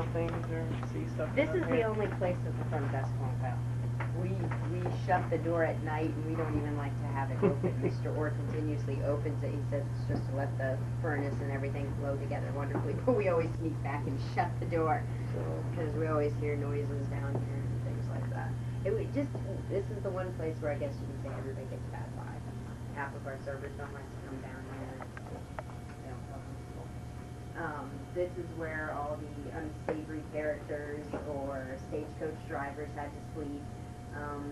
feel things or see stuff? This around is the here? only place that the front desk won't go. We shut the door at night, and we don't even like to have it open. Mr. Orr continuously opens it. He says it's just to let the furnace and everything flow together wonderfully. But we always sneak back and shut the door because we always hear noises down here and things like that. This is the one place where I guess you can say everybody gets a bad vibe. Half of our servers don't like to come down here. They don't feel comfortable. This is where all the unsavory characters or stagecoach drivers had to sleep.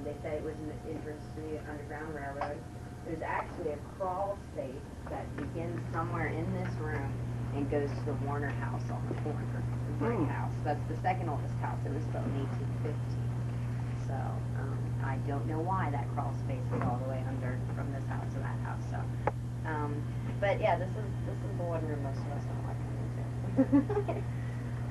They said it was an entrance to the Underground Railroad. There's actually a crawl space that begins somewhere in this room and goes to the Warner House on the corner, the brick house. That's the second oldest house. It was built in 1815. So I don't know why that crawl space is all the way under from this house to that house. So, but yeah, this is the one room most of us don't like coming into.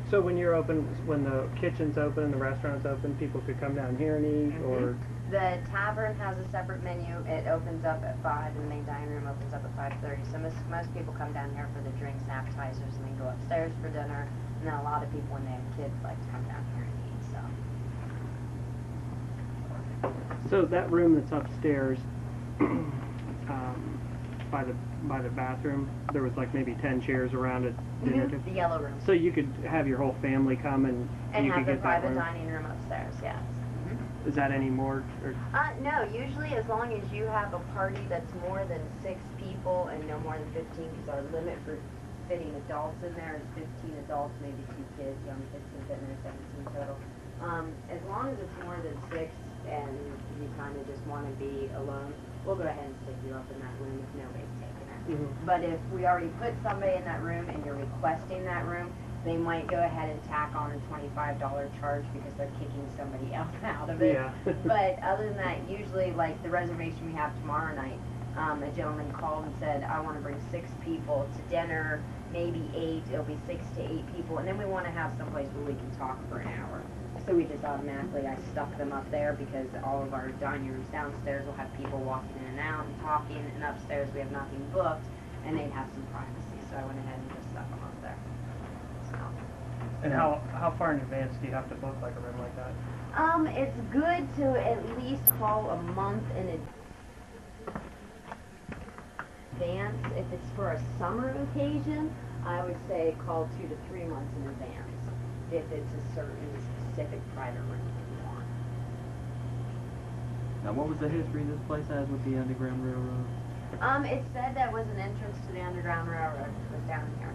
So when you're open, when the kitchen's open and the restaurant's open, people could come down here and eat, or? The tavern has a separate menu. It opens up at 5, and the main dining room opens up at 5:30. So most people come down here for the drinks and appetizers, and then go upstairs for dinner. And then a lot of people, when they have kids, like to come down here and eat. So that room that's upstairs, by the bathroom, there was like maybe 10 chairs around it. The yellow room. So you could have your whole family come and you have could the get that private room. dining room upstairs. Yes. Is that any more? Or? No. Usually, as long as you have a party that's more than 6 people and no more than 15, because our limit for fitting adults in there is 15 adults, maybe 2 kids. Young kids can fit in there, 17 total. As long as it's more than 6 and you kind of just want to be alone, we'll go ahead and stick you up in that room if nobody's taking it. But if we already put somebody in that room and you're requesting that room, they might go ahead and tack on a $25 charge because they're kicking somebody else out of it. Yeah. But other than that, usually like the reservation we have tomorrow night, a gentleman called and said, I want to bring 6 people to dinner, maybe 8, it'll be 6 to 8 people, and then we want to have someplace where we can talk for an hour. So we just automatically, I stuck them up there because all of our dining rooms downstairs will have people walking in and out and talking, and upstairs we have nothing booked, and they'd have some privacy. So I went ahead and just stuck them up there. So. And how far in advance do you have to book like a room like that? It's good to at least call a month in advance. If it's for a summer occasion, I would say call 2 to 3 months in advance. If it's a certain specific private room you want. Now, what was the history this place has with the Underground Railroad? It said that was an entrance to the Underground Railroad. It was down here.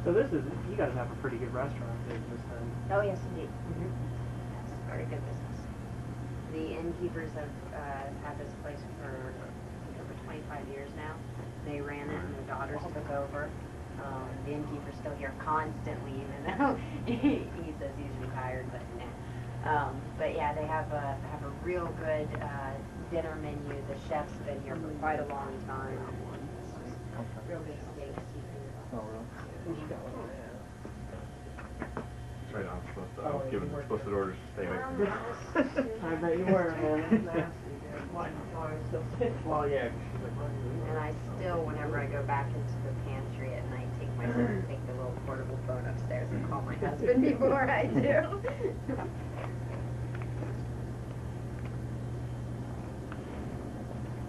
So you guys have a pretty good restaurant business then. Oh, yes, indeed. Yes, very good business. The innkeepers have had this place for over 25 years now. They ran it and their daughters took over. The innkeeper's still here constantly, even though he says he's retired, but nah. But yeah, they have a real good dinner menu. The chef's been here for quite a long time. Real good steaks. Oh, really? That's right, I'm supposed to, I was given explicit orders to stay away from this. I bet you were, man. Well, yeah. And I still, whenever I go back into the pantry at night, take the little portable phone upstairs and call my husband before I do.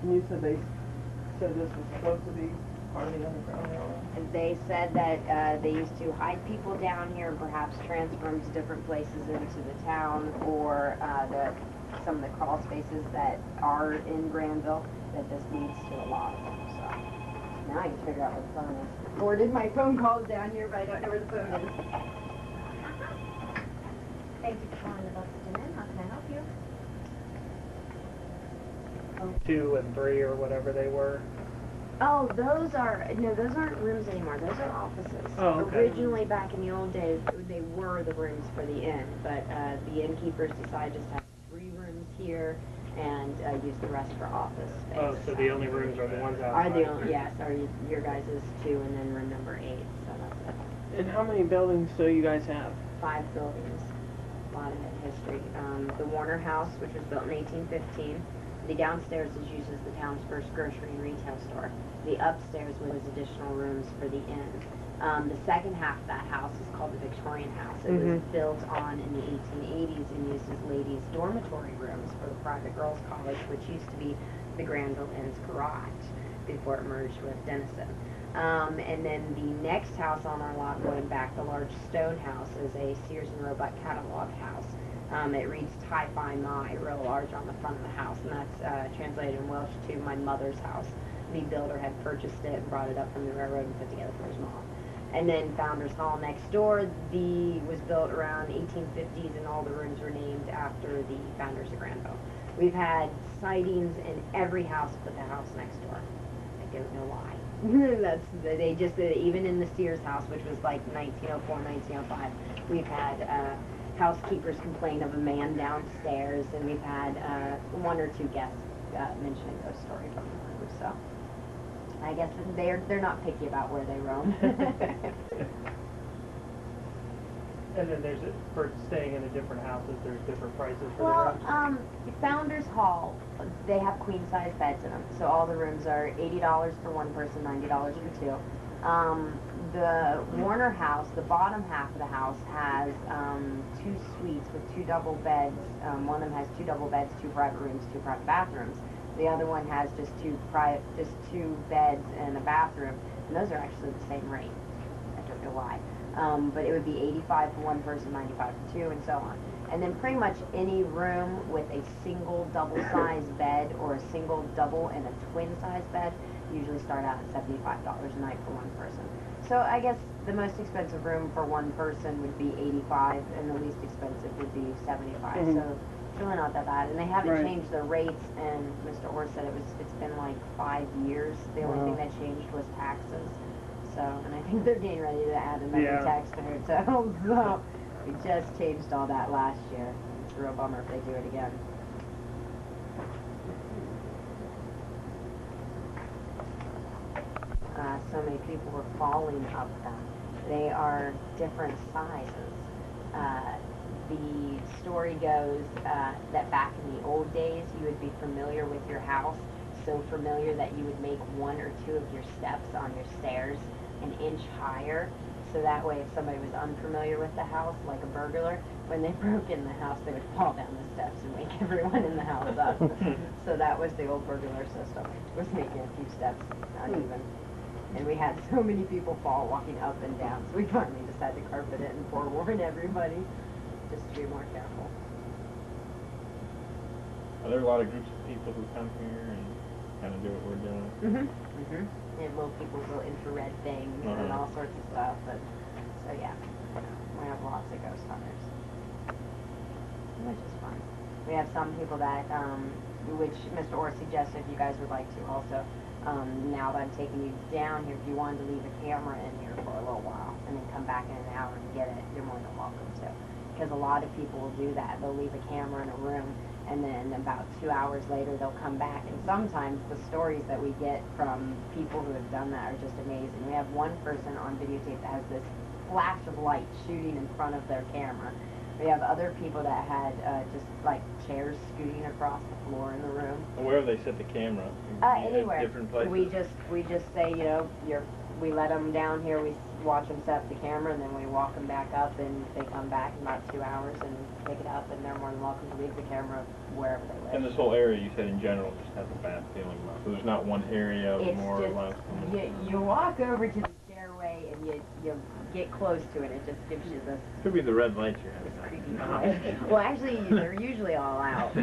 And you said this was supposed to be part of the Underground Railroad? And they said that they used to hide people down here, perhaps transfer them to different places into the town, or some of the crawl spaces that are in Granville, that this leads to a lot of them. So now I can figure out where the phone is. Or did my phone calls down here, but I don't know where the phone is. Thank you for calling the Buxton Inn. How can I help you? 2 and 3 or whatever they were. Oh, those aren't rooms anymore. Those are offices. Oh, okay. Originally, back in the old days, they were the rooms for the inn, but the innkeepers decided just to have 3 rooms here and use the rest for office space. Oh, so the only rooms are the ones Are outside? the only, yes, are your guys' 2 and then room number 8, so that's it. And how many buildings do you guys have? 5 buildings. A lot of history. The Warner House, which was built in 1815. The downstairs is used as the town's first grocery and retail store. The upstairs was additional rooms for the inn. The second half of that house is called the Victorian House. It was built on in the 1880s and used as ladies' dormitory rooms for the private girls' college, which used to be the Granville Inn's garage before it merged with Denison. And then the next house on our lot going back, the large stone house, is a Sears and Roebuck catalog house. It reads Tie Fi Mai real large on the front of the house, and that's translated in Welsh to my mother's house. The builder had purchased it and brought it up from the railroad and put together for his mom. And then Founders Hall next door, was built around 1850s, and all the rooms were named after the founders of Granville. We've had sightings in every house but the house next door. I don't know why. They just, even in the Sears house, which was like 1904, 1905, we've had housekeepers complain of a man downstairs, and we've had one or two guests mentioning ghost story from the room, so I guess they're not picky about where they roam. And then for staying in the different houses, there's different prices for Well, the rooms? Founders Hall, they have queen-size beds in them, so all the rooms are $80 for one person, $90 for two. The Warner house, the bottom half of the house, has 2 suites with 2 double beds. One of them has 2 double beds, 2 private rooms, 2 private bathrooms. The other one has just two beds and a bathroom, and those are actually the same rate. I don't know why. But it would be $85 for one person, $95 for two, and so on. And then pretty much any room with a single double-sized bed or a single double and a twin-sized bed usually start out at $75 a night for one person. So I guess the most expensive room for one person would be $85, and the least expensive would be $75. So it's really not that bad. And they haven't changed their rates, and Mr. Orr said it's been like 5 years. The only thing that changed was taxes. So, and I think they're getting ready to add another tax to hotels. So we just changed all that last year. It's a real bummer if they do it again. So many people were falling up them. They are different sizes. The story goes that back in the old days, you would be familiar with your house, so familiar that you would make 1 or 2 of your steps on your stairs an inch higher, so that way if somebody was unfamiliar with the house, like a burglar, when they broke in the house, they would fall down the steps and wake everyone in the house up. So that was the old burglar system, was making a few steps uneven. And we had so many people fall walking up and down, so we finally just had to carpet it and forewarn everybody just to be more careful. Are there a lot of groups of people who come here and kind of do what we're doing? And little people will infrared things and all sorts of stuff. But so yeah, we have lots of ghost hunters, which is fun. We have some people that, which Mr. Orr suggested if you guys would like to also. Now that I'm taking you down here, if you wanted to leave a camera in here for a little while and then come back in an hour and get it, you're more than welcome to. Because a lot of people will do that. They'll leave a camera in a room, and then about 2 hours later they'll come back. And sometimes the stories that we get from people who have done that are just amazing. We have one person on videotape that has this flash of light shooting in front of their camera. We have other people that had just like chairs scooting across the floor in the room. Where have they set the camera? Anywhere. Different places? We just say, you know, we let them down here, we watch them set up the camera, and then we walk them back up, and they come back in about 2 hours and pick it up, and they're more than welcome to leave the camera wherever they wish. And this whole area, you said in general, just has a bad feeling about it. So there's not one area of It's more just, or less? you walk over to the stairway, and you get close to it, it just gives you this Could be the red lights you're creepy having. vibe. Well, actually, they're usually all out.